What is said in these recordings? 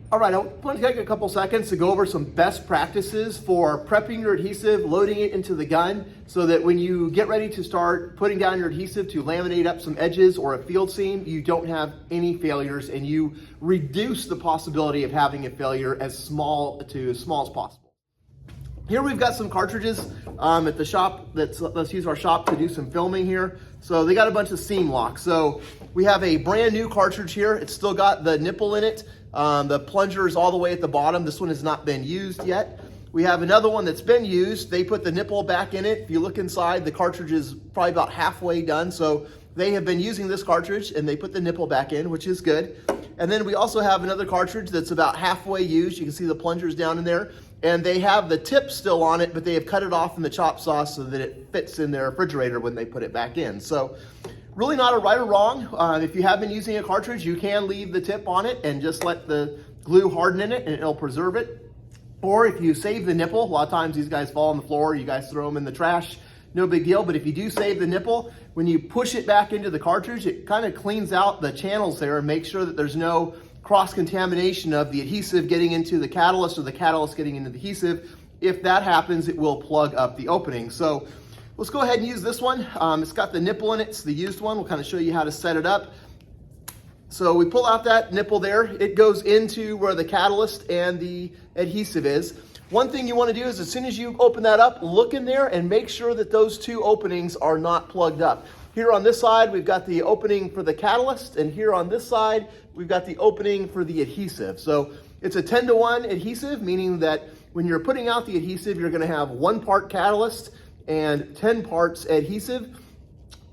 All right, I want to take a couple seconds to go over some best practices for prepping your adhesive, loading it into the gun, so that when you get ready to start putting down your adhesive to laminate up some edges or a field seam, you don't have any failures and you reduce the possibility of having a failure as small as possible. Here we've got some cartridges at the shop. Let's use our shop to do some filming here. So they got a bunch of SeamLock. So we have a brand new cartridge here. It's still got the nipple in it. The plunger is all the way at the bottom. This one has not been used yet. We have another one that's been used. They put the nipple back in it. If you look inside, the cartridge is probably about halfway done. So they have been using this cartridge and they put the nipple back in, which is good. And then we also have another cartridge that's about halfway used. You can see the plungers down in there. And they have the tip still on it, but they have cut it off in the chop saw so that it fits in their refrigerator when they put it back in. So really not a right or wrong. If you have been using a cartridge, you can leave the tip on it and just let the glue harden in it and it'll preserve it. Or if you save the nipple, a lot of times these guys fall on the floor, you guys throw them in the trash, no big deal. But if you do save the nipple, when you push it back into the cartridge, it kind of cleans out the channels there and makes sure that there's no cross-contamination of the adhesive getting into the catalyst or the catalyst getting into the adhesive. If that happens, it will plug up the opening. So let's go ahead and use this one. It's got the nipple in it. It's the used one. We'll kind of show you how to set it up. So we pull out that nipple there. It goes into where the catalyst and the adhesive is. One thing you want to do is as soon as you open that up, look in there and make sure that those two openings are not plugged up. Here on this side, we've got the opening for the catalyst, and here on this side, we've got the opening for the adhesive. So it's a 10-to-1 adhesive, meaning that when you're putting out the adhesive, you're gonna have 1 part catalyst and 10 parts adhesive,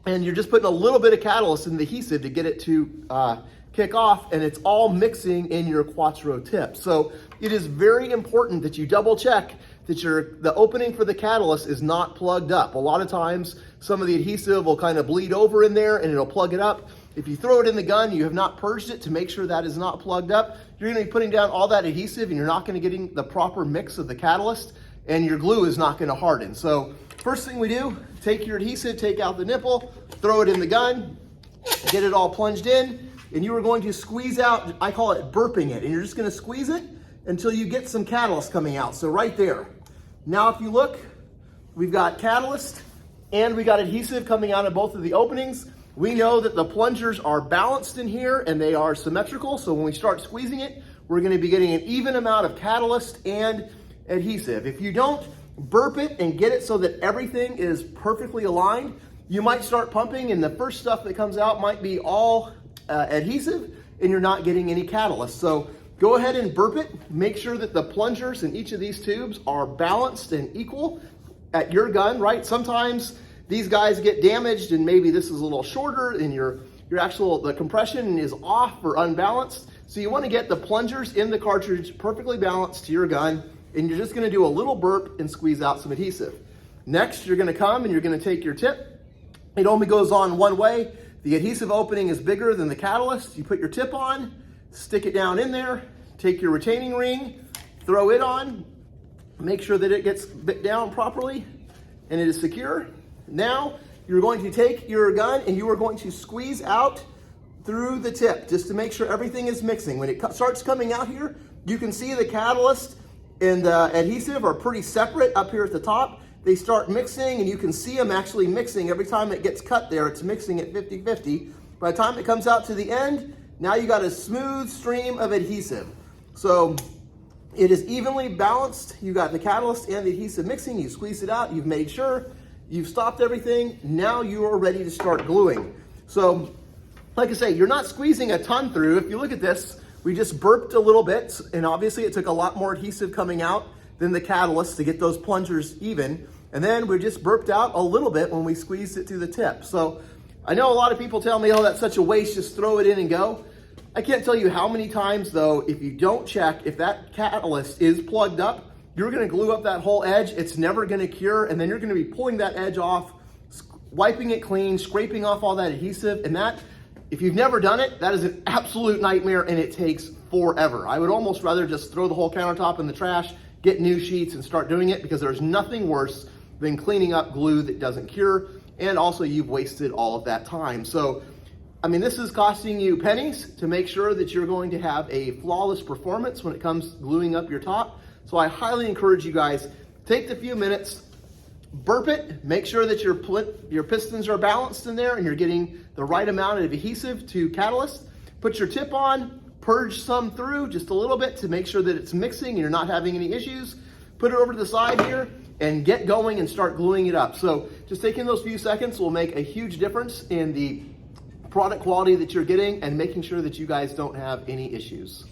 and you're just putting a little bit of catalyst in the adhesive to get it to kick off, and it's all mixing in your Quattro tip. So it is very important that you double check that the opening for the catalyst is not plugged up. A lot of times, some of the adhesive will kind of bleed over in there and it'll plug it up. If you throw it in the gun, you have not purged it to make sure that is not plugged up, you're gonna be putting down all that adhesive and you're not gonna get the proper mix of the catalyst and your glue is not gonna harden. So first thing we do, take your adhesive, take out the nipple, throw it in the gun, get it all plunged in, and you are going to squeeze out, I call it burping it, and you're just gonna squeeze it until you get some catalyst coming out. So right there. Now if you look, we've got catalyst and we got adhesive coming out of both of the openings. We know that the plungers are balanced in here and they are symmetrical. So when we start squeezing it, we're gonna be getting an even amount of catalyst and adhesive. If you don't burp it and get it so that everything is perfectly aligned, you might start pumping and the first stuff that comes out might be all adhesive and you're not getting any catalyst. So go ahead and burp it. Make sure that the plungers in each of these tubes are balanced and equal at your gun, right? Sometimes these guys get damaged and maybe this is a little shorter and the compression is off or unbalanced. So you want to get the plungers in the cartridge perfectly balanced to your gun, and you're just going to do a little burp and squeeze out some adhesive. Next, you're going to come and you're going to take your tip. It only goes on one way. The adhesive opening is bigger than the catalyst. You put your tip on, stick it down in there, take your retaining ring, throw it on, make sure that it gets bit down properly and it is secure. Now you're going to take your gun and you are going to squeeze out through the tip just to make sure everything is mixing. When it starts coming out here, you can see the catalyst and the adhesive are pretty separate up here at the top. They start mixing and you can see them actually mixing. Every time it gets cut there, it's mixing at 50-50. By the time it comes out to the end, now you got a smooth stream of adhesive. So it is evenly balanced. You got the catalyst and the adhesive mixing. You squeeze it out. You've made sure you've stopped everything. Now you are ready to start gluing. So like I say, you're not squeezing a ton through. If you look at this, we just burped a little bit, and obviously it took a lot more adhesive coming out than the catalyst to get those plungers even. And then we just burped out a little bit when we squeezed it through the tip. So I know a lot of people tell me, oh, that's such a waste, just throw it in and go. I can't tell you how many times though, if you don't check if that catalyst is plugged up, you're gonna glue up that whole edge, it's never gonna cure, and then you're gonna be pulling that edge off, wiping it clean, scraping off all that adhesive, and that, if you've never done it, that is an absolute nightmare and it takes forever. I would almost rather just throw the whole countertop in the trash, get new sheets and start doing it, because there's nothing worse than cleaning up glue that doesn't cure, and also you've wasted all of that time. So I mean, this is costing you pennies to make sure that you're going to have a flawless performance when it comes to gluing up your top. So I highly encourage you guys, take the few minutes, burp it, make sure that your pistons are balanced in there and you're getting the right amount of adhesive to catalyst. Put your tip on, purge some through just a little bit to make sure that it's mixing and you're not having any issues. Put it over to the side here and get going and start gluing it up. So just taking those few seconds will make a huge difference in the product quality that you're getting and making sure that you guys don't have any issues.